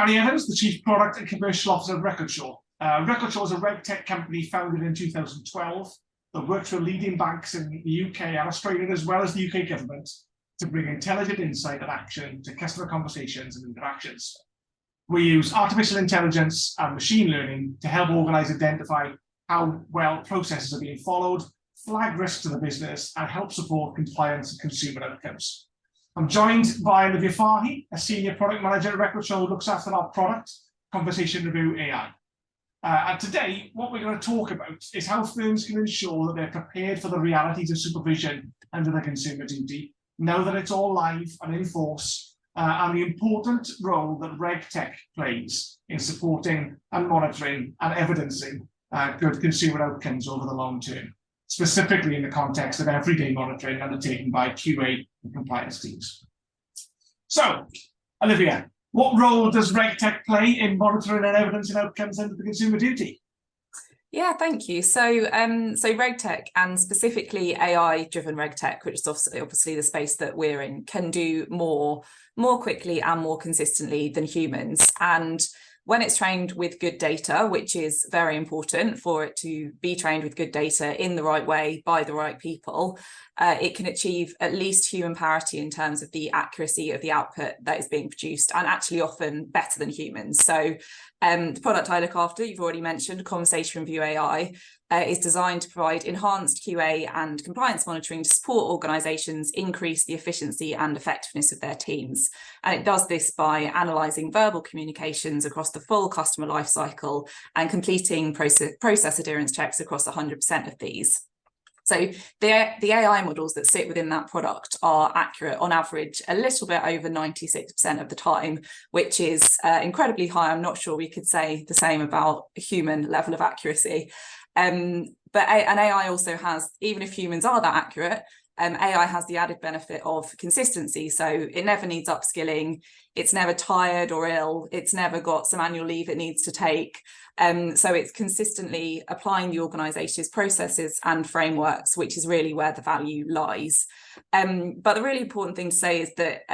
Gary Evans, the Chief Product and Commercial Officer of Recordsure. Recordsure is a RegTech company founded in 2012 that works for leading banks in the UK and Australia, as well as the UK government, to bring intelligent insight and action to customer conversations and interactions. We use artificial intelligence and machine learning to help organizers identify how well processes are being followed, flag risks to the business, and help support compliance and consumer outcomes. I'm joined by Olivia Fahy, a Senior Product Manager at Recordsure who looks after our product, Conversation Review AI. And today, what we're going to talk about is how firms can ensure that they're prepared for the realities of supervision under the consumer duty, now that it's all live and in force, and the important role that RegTech plays in supporting and monitoring and evidencing good consumer outcomes over the long term, specifically in the context of everyday monitoring undertaken by QA and compliance teams. So, Olivia, what role does RegTech play in monitoring and evidencing outcomes under the consumer duty? Yeah, thank you. So RegTech, and specifically AI-driven RegTech, which is obviously the space that we're in, can do more quickly and more consistently than humans. And when it's trained with good data, which is very important for it to be trained with good data in the right way by the right people, it can achieve at least human parity in terms of the accuracy of the output that is being produced, and actually often better than humans. So the product I look after, you've already mentioned, Conversation Review AI, is designed to provide enhanced QA and compliance monitoring to support organisations increase the efficiency and effectiveness of their teams. And it does this by analysing verbal communications across the full customer lifecycle and completing process adherence checks across 100% of these. So the AI models that sit within that product are accurate on average a little bit over 96% of the time, which is incredibly high. I'm not sure we could say the same about a human level of accuracy. But an AI also has, even if humans are that accurate, AI has the added benefit of consistency. So it never needs upskilling, it's never tired or ill, it's never got some annual leave it needs to take. So it's consistently applying the organisation's processes and frameworks, which is really where the value lies. But the really important thing to say is that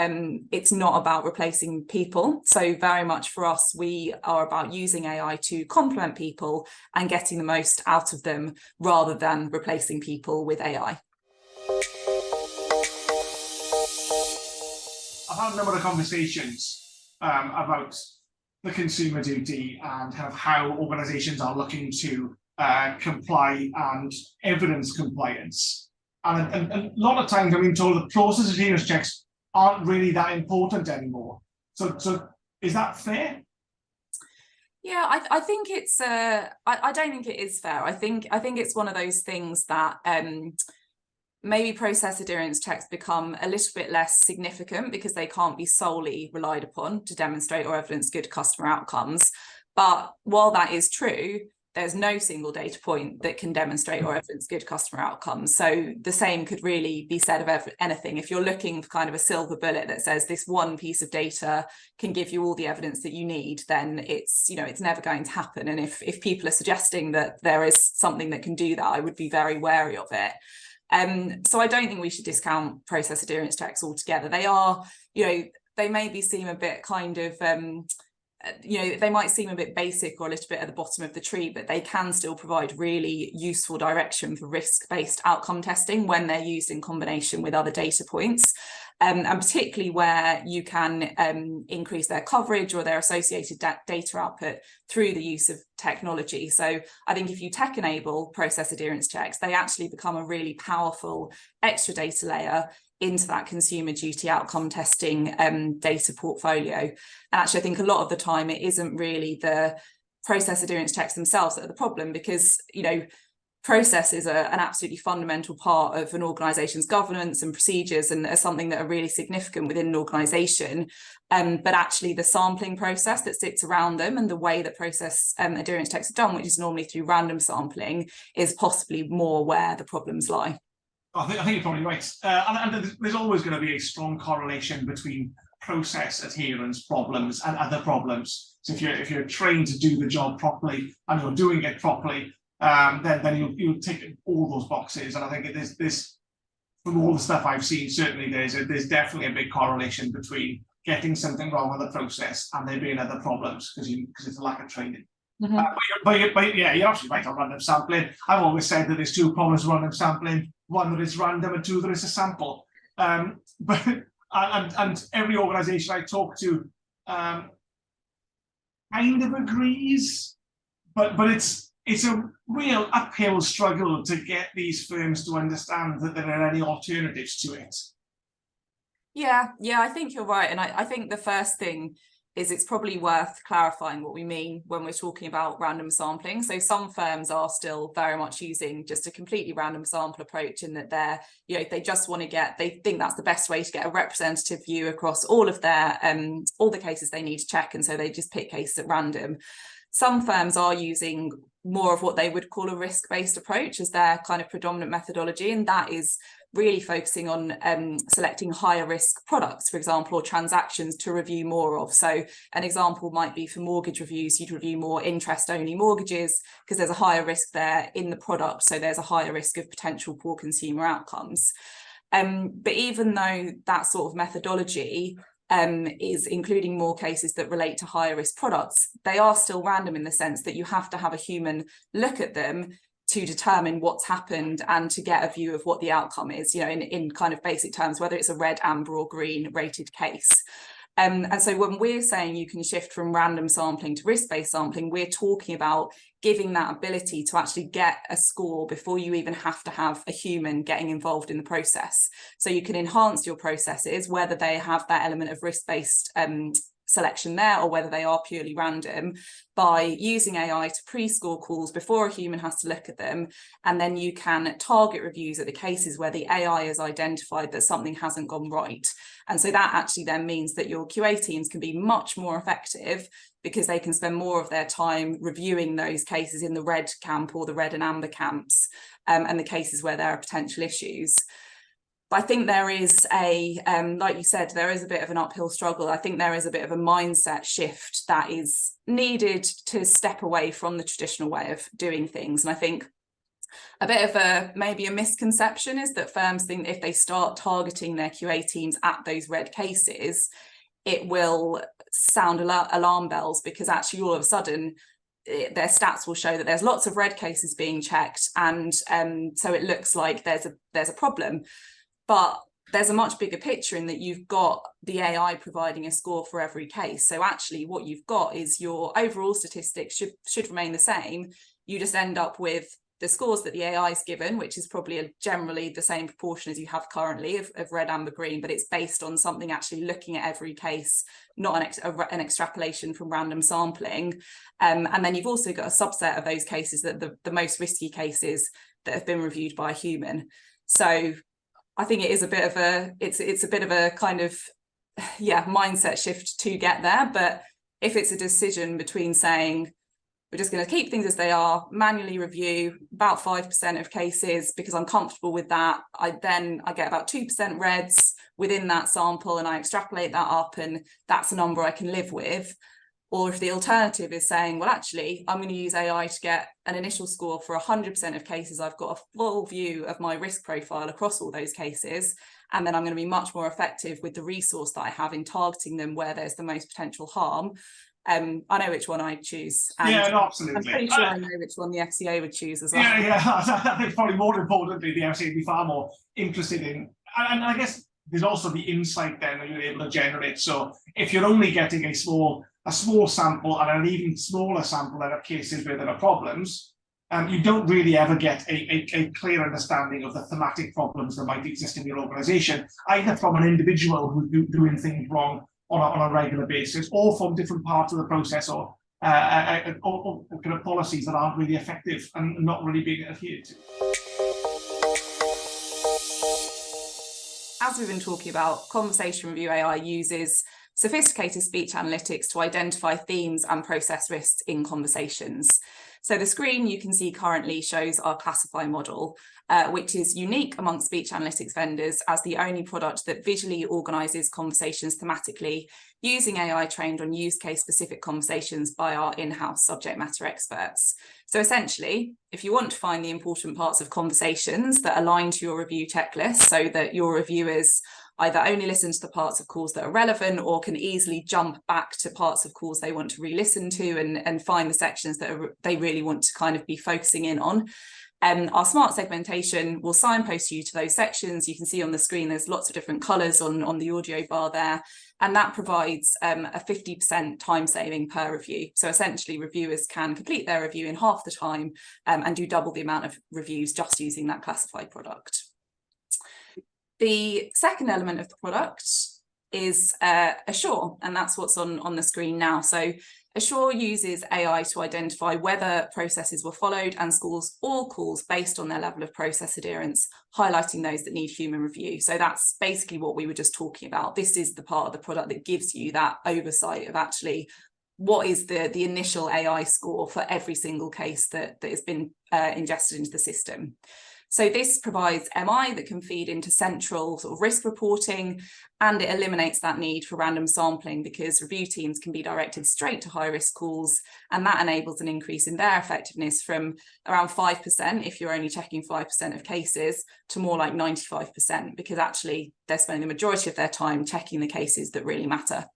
it's not about replacing people. So very much for us, we are about using AI to complement people and getting the most out of them rather than replacing people with AI. I've had a number of conversations about the consumer duty and kind of how organisations are looking to comply and evidence compliance. And a lot of times I've been told that process adherence checks aren't really that important anymore. So is that fair? Yeah, I think it's I don't think it is fair. I think it's one of those things that maybe process adherence checks become a little bit less significant because they can't be solely relied upon to demonstrate or evidence good customer outcomes. But while that is true, there's no single data point that can demonstrate or evidence good customer outcomes. So the same could really be said of anything. If you're looking for kind of a silver bullet that says this one piece of data can give you all the evidence that you need, then it's never going to happen. And if people are suggesting that there is something that can do that, I would be very wary of it. So I don't think we should discount process adherence checks altogether. They are, they maybe seem a bit kind of, they might seem a bit basic or a little bit at the bottom of the tree, but they can still provide really useful direction for risk-based outcome testing when they're used in combination with other data points. And particularly where you can increase their coverage or their associated data output through the use of technology. So I think if you tech enable process adherence checks, they actually become a really powerful extra data layer into that consumer duty outcome testing data portfolio. And actually, I think a lot of the time it isn't really the process adherence checks themselves that are the problem, because, process is an absolutely fundamental part of an organisation's governance and procedures, and are something that are really significant within an organisation. But actually the sampling process that sits around them and the way that process adherence checks are done, which is normally through random sampling, is possibly more where the problems lie. I think you're probably right. And there's always going to be a strong correlation between process adherence problems and other problems. So if you're trained to do the job properly and you're doing it properly, then you'll tick all those boxes. And I think there's from all the stuff I've seen, certainly there's definitely a big correlation between getting something wrong in the process and there being other problems because it's a lack of training. Mm-hmm. But yeah, you're absolutely right on random sampling. I've always said that there's two problems with random sampling: one, that it's random, and two, that it's a sample. But and every organisation I talk to kind of agrees, but it's a real uphill struggle to get these firms to understand that there are any alternatives to it. Yeah, I think you're right. And I think the first thing is it's probably worth clarifying what we mean when we're talking about random sampling. So some firms are still very much using just a completely random sample approach, in that they just want to they think that's the best way to get a representative view across all of their all the cases they need to check, and so they just pick cases at random. Some firms are using more of what they would call a risk-based approach as their kind of predominant methodology, and that is really focusing on selecting higher risk products, for example, or transactions to review more of. So an example might be for mortgage reviews, you'd review more interest-only mortgages because there's a higher risk there in the product, so there's a higher risk of potential poor consumer outcomes. But even though that sort of methodology is including more cases that relate to higher risk products, they are still random in the sense that you have to have a human look at them to determine what's happened and to get a view of what the outcome is, in kind of basic terms, whether it's a red, amber or green rated case. And so when we're saying you can shift from random sampling to risk-based sampling, we're talking about giving that ability to actually get a score before you even have to have a human getting involved in the process. So you can enhance your processes, whether they have that element of risk-based selection there or whether they are purely random, by using AI to pre-score calls before a human has to look at them. And then you can target reviews at the cases where the AI has identified that something hasn't gone right. And so that actually then means that your QA teams can be much more effective because they can spend more of their time reviewing those cases in the red camp or the red and amber camps, and the cases where there are potential issues. But I think there is like you said, there is a bit of an uphill struggle. I think there is a bit of a mindset shift that is needed to step away from the traditional way of doing things. And I think a bit of maybe a misconception is that firms think if they start targeting their QA teams at those red cases, it will sound alarm bells, because actually all of a sudden their stats will show that there's lots of red cases being checked, and so it looks like there's a problem. But there's a much bigger picture in that you've got the AI providing a score for every case. So actually what you've got is your overall statistics should remain the same. You just end up with the scores that the AI is given, which is probably generally the same proportion as you have currently of red, amber, green, but it's based on something actually looking at every case, not an extrapolation from random sampling. And then you've also got a subset of those cases, that the most risky cases that have been reviewed by a human. So I think it is a bit of it's a bit of a kind of mindset shift to get there. But if it's a decision between saying we're just going to keep things as they are, manually review about 5% of cases because I'm comfortable with that, I get about 2% reds within that sample and I extrapolate that up and that's a number I can live with. Or if the alternative is saying, well, actually, I'm going to use AI to get an initial score for 100% of cases. I've got a full view of my risk profile across all those cases. And then I'm going to be much more effective with the resource that I have in targeting them where there's the most potential harm. I know which one I'd choose. And yeah, no, absolutely. I'm pretty sure I know which one the FCA would choose as well. Yeah. I think probably more importantly, the FCA would be far more interested in, and I guess there's also the insight then that you're able to generate. So if you're only getting a small sample and an even smaller sample of cases where there are problems, you don't really ever get a clear understanding of the thematic problems that might exist in your organisation, either from an individual who's doing things wrong on a regular basis, or from different parts of the process, or kind of policies that aren't really effective and not really being adhered to. As we've been talking about, Conversation Review AI uses sophisticated speech analytics to identify themes and process risks in conversations. So the screen you can see currently shows our classify model, which is unique amongst speech analytics vendors as the only product that visually organises conversations thematically using AI trained on use case specific conversations by our in-house subject matter experts. So essentially, if you want to find the important parts of conversations that align to your review checklist so that your reviewers either only listen to the parts of calls that are relevant, or can easily jump back to parts of calls they want to re-listen to and find the sections that they really want to kind of be focusing in on. Our smart segmentation will signpost you to those sections. You can see on the screen there's lots of different colours on the audio bar there, and that provides a 50% time saving per review. So essentially reviewers can complete their review in half the time and do double the amount of reviews just using that classified product. The second element of the product is Assure, and that's what's on the screen now. So Assure uses AI to identify whether processes were followed and scores all calls based on their level of process adherence, highlighting those that need human review. So that's basically what we were just talking about. This is the part of the product that gives you that oversight of actually what is the initial AI score for every single case that has been ingested into the system. So this provides MI that can feed into central sort of risk reporting, and it eliminates that need for random sampling because review teams can be directed straight to high risk calls, and that enables an increase in their effectiveness from around 5% if you're only checking 5% of cases to more like 95%, because actually they're spending the majority of their time checking the cases that really matter.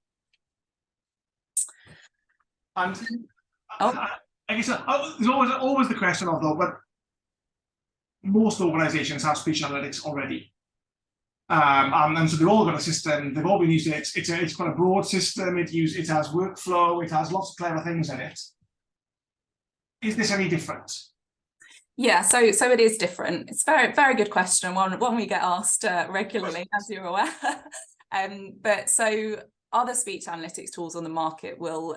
And I guess there's always the question of, though, but most organizations have speech analytics already. And so they've all got a system, they've all been using it. It's got a broad system, it has workflow, it has lots of clever things in it. Is this any different? Yeah, so it is different. It's a very good question, one we get asked regularly, as you're aware. But so other speech analytics tools on the market will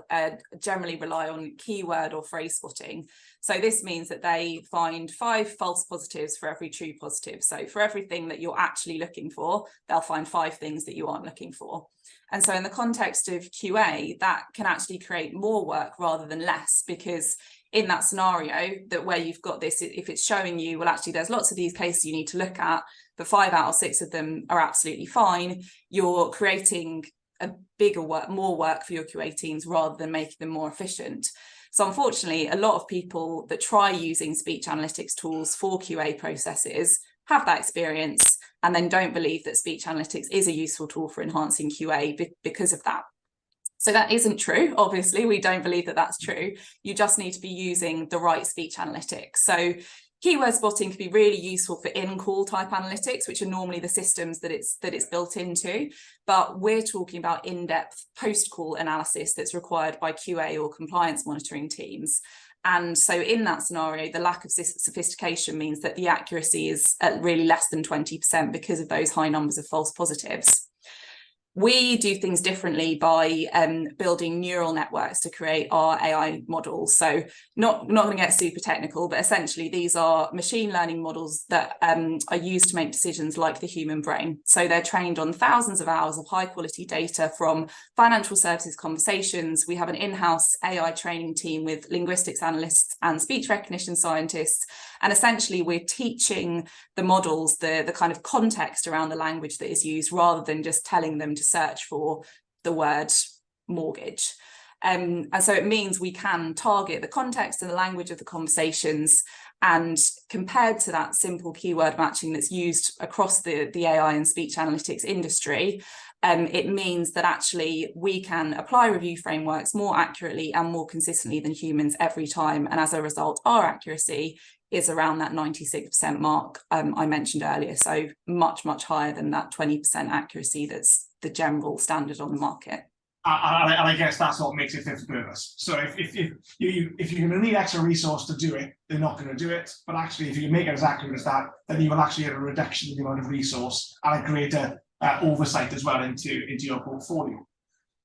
generally rely on keyword or phrase spotting. So this means that they find 5 false positives for every true positive. So for everything that you're actually looking for, they'll find 5 things that you aren't looking for. And so in the context of QA, that can actually create more work rather than less, because in that scenario that where you've got this, if it's showing you, well, actually there's lots of these cases you need to look at, but 5 out of 6 of them are absolutely fine, you're creating a bigger work, more work for your QA teams rather than making them more efficient. So unfortunately, a lot of people that try using speech analytics tools for QA processes have that experience and then don't believe that speech analytics is a useful tool for enhancing QA because of that. So that isn't true. Obviously, we don't believe that that's true. You just need to be using the right speech analytics. So keyword spotting can be really useful for in-call type analytics, which are normally the systems that it's built into. But we're talking about in-depth post-call analysis that's required by QA or compliance monitoring teams. And so in that scenario, the lack of sophistication means that the accuracy is at really less than 20% because of those high numbers of false positives. We do things differently by building neural networks to create our AI models. So not going to get super technical, but essentially these are machine learning models that are used to make decisions like the human brain. So they're trained on thousands of hours of high quality data from financial services conversations. We have an in-house AI training team with linguistics analysts and speech recognition scientists. And essentially we're teaching the models the kind of context around the language that is used rather than just telling them to search for the word mortgage. And so it means we can target the context and the language of the conversations, and compared to that simple keyword matching that's used across the AI and speech analytics industry, it means that actually we can apply review frameworks more accurately and more consistently than humans every time. And as a result, our accuracy is around that 96% mark I mentioned earlier. So much, much higher than that 20% accuracy that's the general standard on the market. And I guess that's what makes it fit for purpose. So if you're going to need extra resource to do it, they're not going to do it. But actually, if you make it as accurate as that, then you will actually get a reduction in the amount of resource and a greater oversight as well into your portfolio.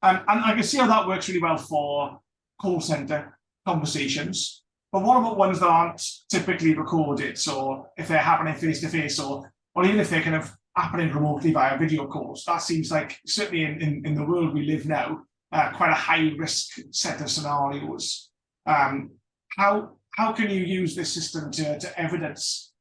And I can see how that works really well for call center conversations. But what about ones that aren't typically recorded? So if they're happening face to face, or even if they're kind of happening remotely via video calls, that seems like, certainly in the world we live now, quite a high risk set of scenarios. How can you use this system to evidence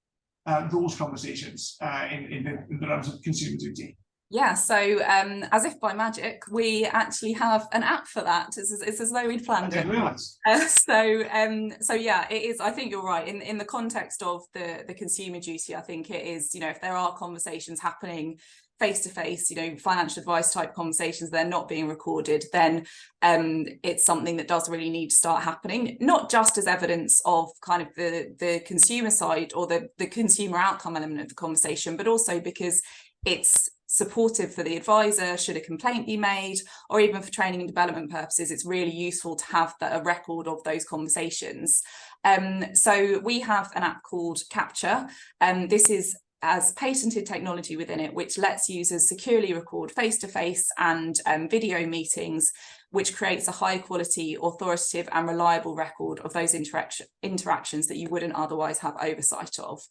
those conversations in the realms of consumer duty? Yeah, so as if by magic, we actually have an app for that. It's as though we'd planned I didn't realise. So yeah, it is. I think you're right. In the context of the consumer duty, I think it is. If there are conversations happening face to face, financial advice type conversations, they're not being recorded, then it's something that does really need to start happening, not just as evidence of kind of the consumer side or the consumer outcome element of the conversation, but also because it's supportive for the advisor should a complaint be made, or even for training and development purposes. It's really useful to have a record of those conversations. So we have an app called Capture, and this has patented technology within it, which lets users securely record face-to-face and video meetings, which creates a high quality, authoritative and reliable record of those interactions that you wouldn't otherwise have oversight of.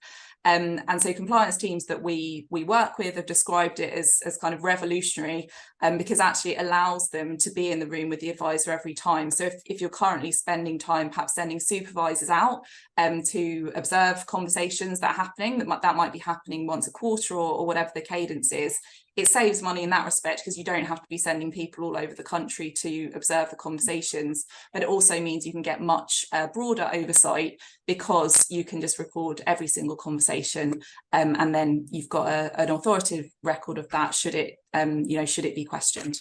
And so compliance teams that we work with have described it as kind of revolutionary, because actually it allows them to be in the room with the advisor every time. So if you're currently spending time perhaps sending supervisors out to observe conversations that are happening, that might be happening once a quarter or whatever the cadence is, it saves money in that respect because you don't have to be sending people all over the country to observe the conversations, but it also means you can get much broader oversight because you can just record every single conversation, and then you've got an authoritative record of that should it be questioned.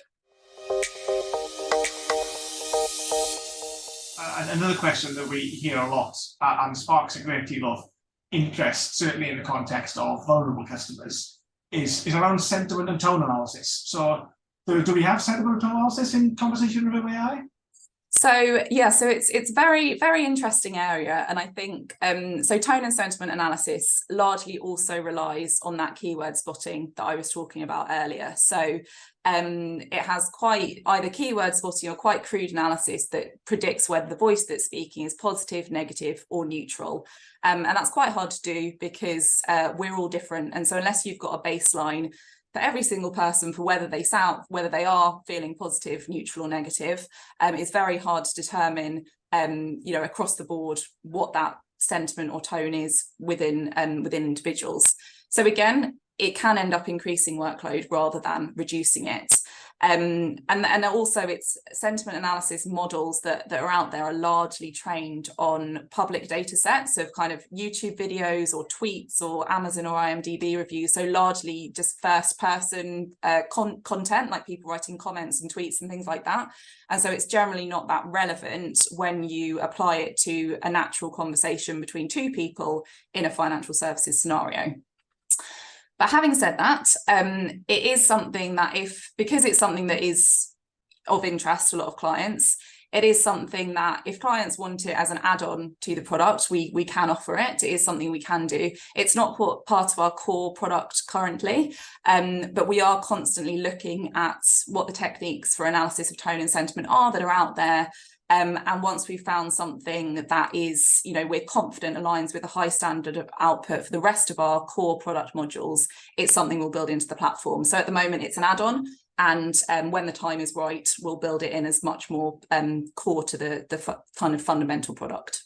Another question that we hear a lot and sparks a great deal of interest, certainly in the context of vulnerable customers, is around sentiment and tone analysis. So do we have sentiment and tone analysis in conversation with AI? So yeah, so it's very, very interesting area. And I think so tone and sentiment analysis largely also relies on that keyword spotting that I was talking about earlier. So it has quite either keyword spotting or quite crude analysis that predicts whether the voice that's speaking is positive, negative, or neutral. And that's quite hard to do because we're all different. And so unless you've got a baseline for every single person for whether they are feeling positive, neutral, or negative, it's very hard to determine, across the board what that sentiment or tone is within individuals. So again, it can end up increasing workload rather than reducing it. And also it's sentiment analysis models that are out there are largely trained on public data sets of kind of YouTube videos or tweets or Amazon or IMDb reviews. So largely just first person content, like people writing comments and tweets and things like that. And so it's generally not that relevant when you apply it to a natural conversation between two people in a financial services scenario. But having said that, it is something that because it's something that is of interest to a lot of clients, it is something that if clients want it as an add-on to the product, we can offer it. It is something we can do. It's not part of our core product currently, but we are constantly looking at what the techniques for analysis of tone and sentiment are that are out there. And once we've found something that is, we're confident aligns with a high standard of output for the rest of our core product modules, it's something we'll build into the platform. So at the moment, it's an add-on. And when the time is right, we'll build it in as much more core to the kind of fundamental product.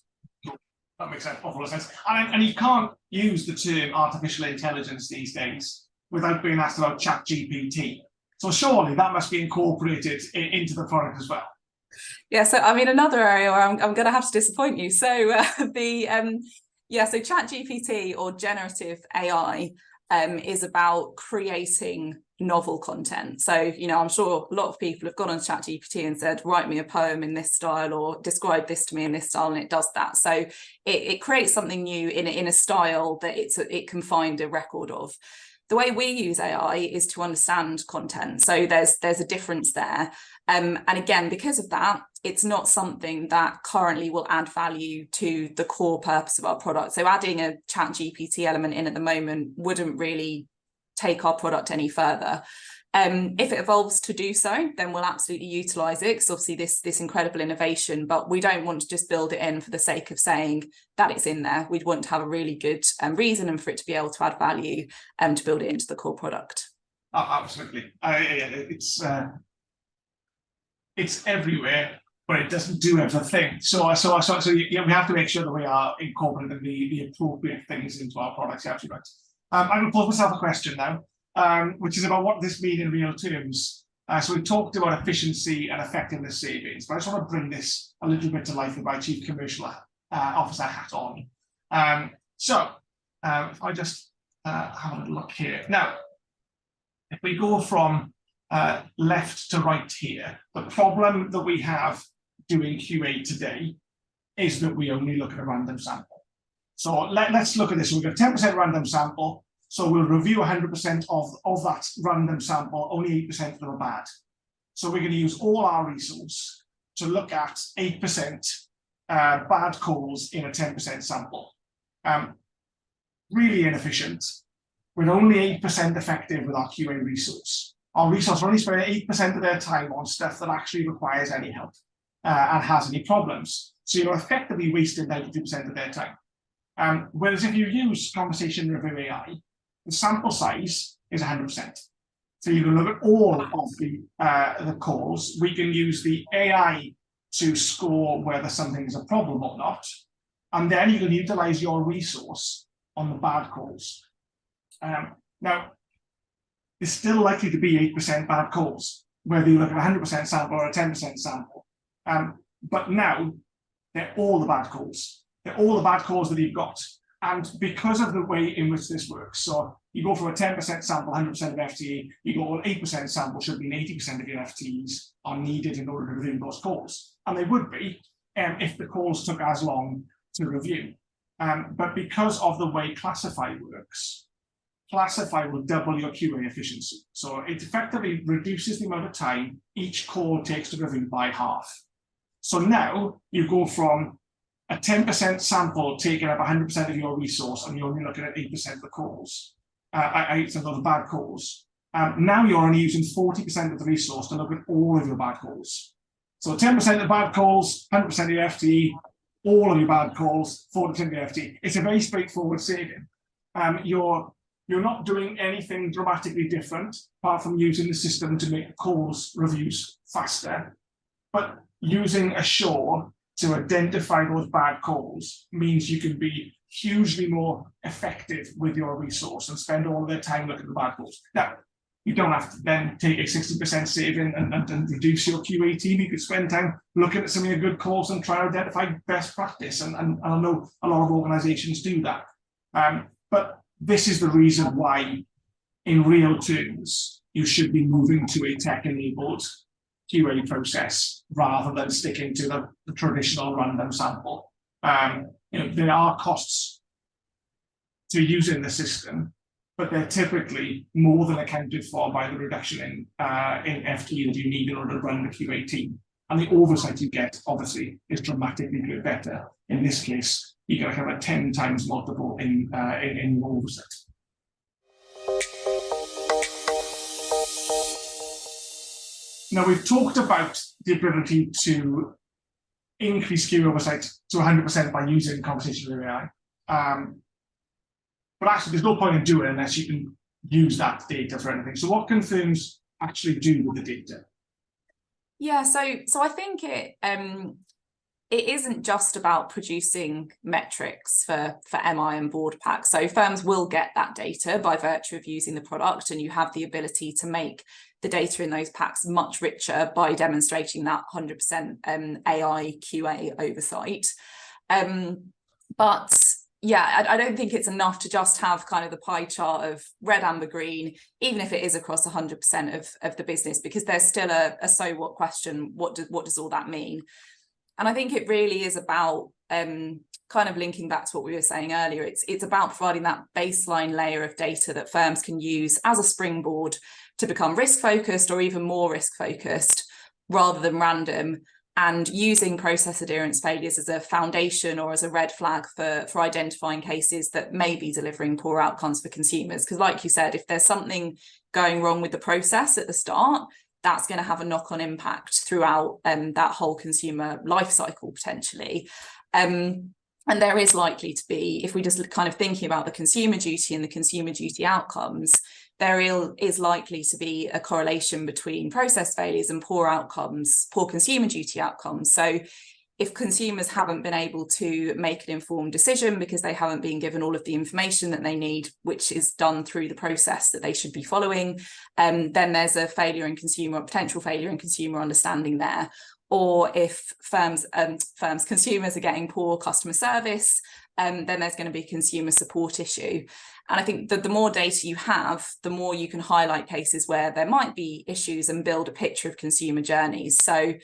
That makes an awful lot of sense. And you can't use the term artificial intelligence these days without being asked about ChatGPT. So surely that must be incorporated into the product as well. Yeah, so I mean, another area where I'm going to have to disappoint you. So so ChatGPT or generative AI is about creating novel content. So, I'm sure a lot of people have gone on ChatGPT and said, write me a poem in this style or describe this to me in this style, and it does that. So it creates something new in a style that it can find a record of. The way we use AI is to understand content. So there's a difference there. And again, because of that, it's not something that currently will add value to the core purpose of our product. So adding a ChatGPT element in at the moment wouldn't really take our product any further. If it evolves to do so, then we'll absolutely utilize it, because obviously this incredible innovation, but we don't want to just build it in for the sake of saying that it's in there. We'd want to have a really good reason and for it to be able to add value to build it into the core product. Oh, absolutely. It's everywhere, but it doesn't do everything. So we have to make sure that we are incorporating the appropriate things into our products. You're absolutely right. I will pose myself a question now. which is about what this means in real terms. So we talked about efficiency and effectiveness savings, but I just want to bring this a little bit to life with my Chief Commercial Officer hat on. If I just have a little look here. Now, if we go from left to right here, the problem that we have doing QA today is that we only look at a random sample. So let's look at this. We've got a 10% random sample. So we'll review 100% of that random sample, only 8% of them are bad. So we're going to use all our resource to look at 8% bad calls in a 10% sample. Really inefficient. We're only 8% effective with our QA resource. Our resource only spend 8% of their time on stuff that actually requires any help and has any problems. So you're effectively wasting 92% of their time. Whereas if you use conversation review AI, the sample size is 100%. So you can look at all of the calls. We can use the AI to score whether something is a problem or not. And then you can utilize your resource on the bad calls. Now, there's still likely to be 8% bad calls, whether you look at a 100% sample or a 10% sample. But now, they're all the bad calls. They're all the bad calls that you've got. And because of the way in which this works, so you go from a 10% sample, 100% of FTE, you go an 8% sample, should mean 80% of your FTEs are needed in order to review those calls. And they would be if the calls took as long to review. But because of the way Classify works, Classify will double your QA efficiency. So it effectively reduces the amount of time each call takes to review by half. So now you go from a 10% sample taking up 100% of your resource and you're only looking at 8% of the calls, 8% of the bad calls. Now you're only using 40% of the resource to look at all of your bad calls. So 10% of bad calls, 100% of your FTE, all of your bad calls, 40% of your FTE. It's a very straightforward saving. You're not doing anything dramatically different apart from using the system to make calls reviews faster. But using Assure to identify those bad calls means you can be hugely more effective with your resource and spend all of their time looking at the bad calls. Now, you don't have to then take a 60% saving and reduce your QA team. You could spend time looking at some of your good calls and try to identify best practice. And I know a lot of organizations do that. But this is the reason why, in real terms, you should be moving to a tech-enabled QA process rather than sticking to the traditional random sample. There are costs to using the system, but they're typically more than accounted for by the reduction in FTE that you need in order to run the QA team. And the oversight you get, obviously, is dramatically better. In this case, you're going to have a 10 times multiple in oversight. Now, we've talked about the ability to increase QA oversight to 100% by using conversational AI. But actually, there's no point in doing it unless you can use that data for anything. So what can firms actually do with the data? Yeah, so I think it isn't just about producing metrics for MI and board packs. So firms will get that data by virtue of using the product, and you have the ability to make the data in those packs much richer by demonstrating that 100% AI QA oversight. But yeah, I don't think it's enough to just have kind of the pie chart of red, amber, green, even if it is across 100% of the business, because there's still a so what question. What does all that mean? And I think it really is about kind of linking back to what we were saying earlier. It's about providing that baseline layer of data that firms can use as a springboard to become risk focused or even more risk focused rather than random, and using process adherence failures as a foundation or as a red flag for identifying cases that may be delivering poor outcomes for consumers. Because like you said, if there's something going wrong with the process at the start, that's going to have a knock-on impact throughout that whole consumer life cycle potentially. And there is likely to be, if we just kind of thinking about the consumer duty and the consumer duty outcomes, there is likely to be a correlation between process failures and poor outcomes, poor consumer duty outcomes. So if consumers haven't been able to make an informed decision because they haven't been given all of the information that they need, which is done through the process that they should be following, then there's a potential failure in consumer understanding there. Or if consumers are getting poor customer service, then there's going to be a consumer support issue. And I think that the more data you have, the more you can highlight cases where there might be issues and build a picture of consumer journeys. So,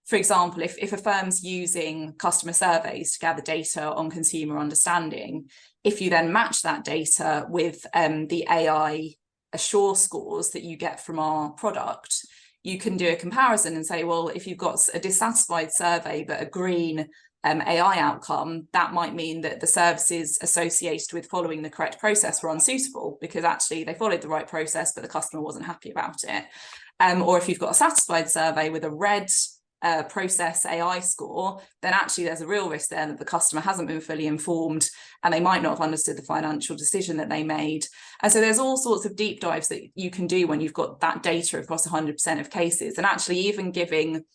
for example, if a firm's using customer surveys to gather data on consumer understanding, if you then match that data with the AI Assure scores that you get from our product, you can do a comparison and say, well, if you've got a dissatisfied survey but a green AI outcome, that might mean that the services associated with following the correct process were unsuitable because actually they followed the right process, but the customer wasn't happy about it. Or if you've got a satisfied survey with a red process AI score, then actually there's a real risk there that the customer hasn't been fully informed and they might not have understood the financial decision that they made. And so there's all sorts of deep dives that you can do when you've got that data across 100% of cases, and actually even giving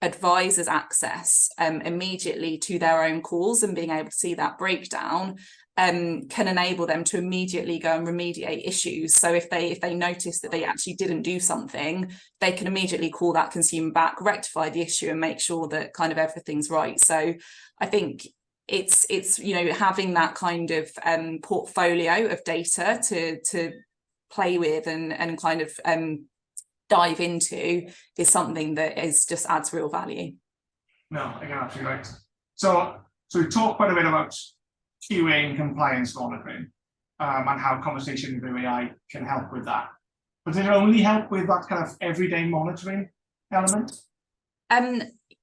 advisors access immediately to their own calls and being able to see that breakdown can enable them to immediately go and remediate issues. So if they notice that they actually didn't do something, they can immediately call that consumer back, rectify the issue, and make sure that kind of everything's right. So I think it's having that kind of portfolio of data to play with and kind of dive into is something that just adds real value. No, again, absolutely right. So we talked quite a bit about QA and compliance monitoring and how conversation with AI can help with that. But does it only help with that kind of everyday monitoring element?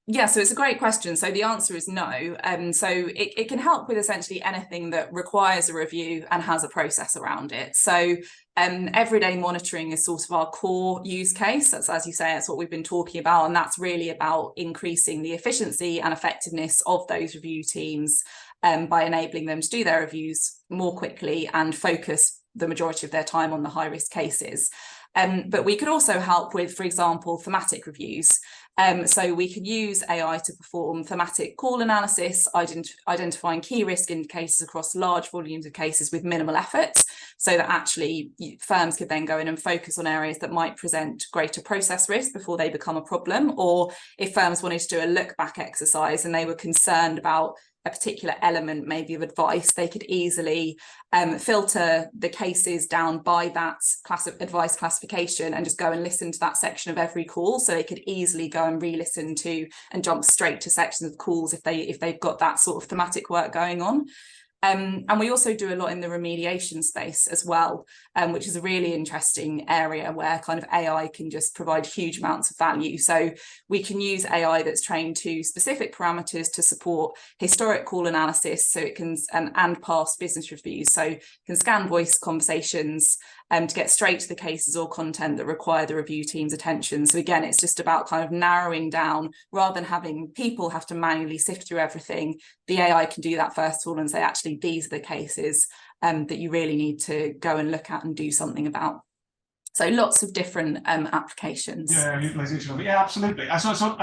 Yeah, so it's a great question. So the answer is no. So it can help with essentially anything that requires a review and has a process around it. So everyday monitoring is sort of our core use case. That's, as you say, that's what we've been talking about. And that's really about increasing the efficiency and effectiveness of those review teams by enabling them to do their reviews more quickly and focus the majority of their time on the high risk cases. But we could also help with, for example, thematic reviews. So we could use AI to perform thematic call analysis, identifying key risk indicators across large volumes of cases with minimal effort, so that actually firms could then go in and focus on areas that might present greater process risk before they become a problem. Or if firms wanted to do a look back exercise and they were concerned about a particular element maybe of advice, they could easily filter the cases down by that advice classification and just go and listen to that section of every call. So they could easily go and re-listen to and jump straight to sections of calls if they've got that sort of thematic work going on. And we also do a lot in the remediation space as well, which is a really interesting area where kind of AI can just provide huge amounts of value. So we can use AI that's trained to specific parameters to support historic call analysis, so it can and past business reviews. So it can scan voice conversations to get straight to the cases or content that require the review team's attention. So again, it's just about kind of narrowing down rather than having people have to manually sift through everything. The AI can do that first of all and say, actually, these are the cases that you really need to go and look at and do something about. So lots of different applications. Yeah, utilization of it. Yeah, absolutely. So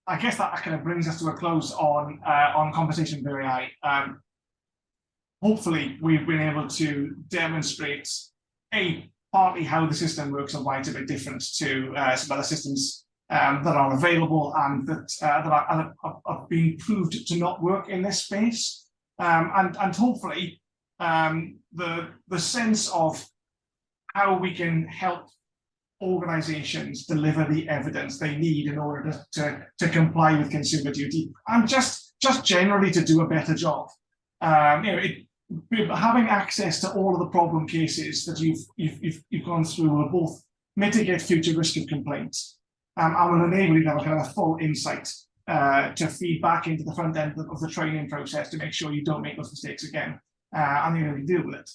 I guess that kind of brings us to a close on conversation with AI. Hopefully, we've been able to demonstrate partly how the system works and why it's a bit different to some other systems that are available and that are being proved to not work in this space. And hopefully the sense of how we can help organizations deliver the evidence they need in order to comply with consumer duty and just generally to do a better job. Having access to all of the problem cases that you've gone through will both mitigate future risk of complaints and will enable you to have a kind of full insight to feed back into the front end of the training process to make sure you don't make those mistakes again and you're going to deal with it.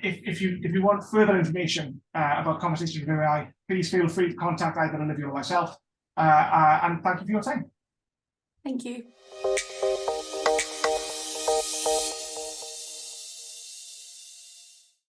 If you want further information about conversation with AI, please feel free to contact either Olivia or myself. And thank you for your time. Thank you.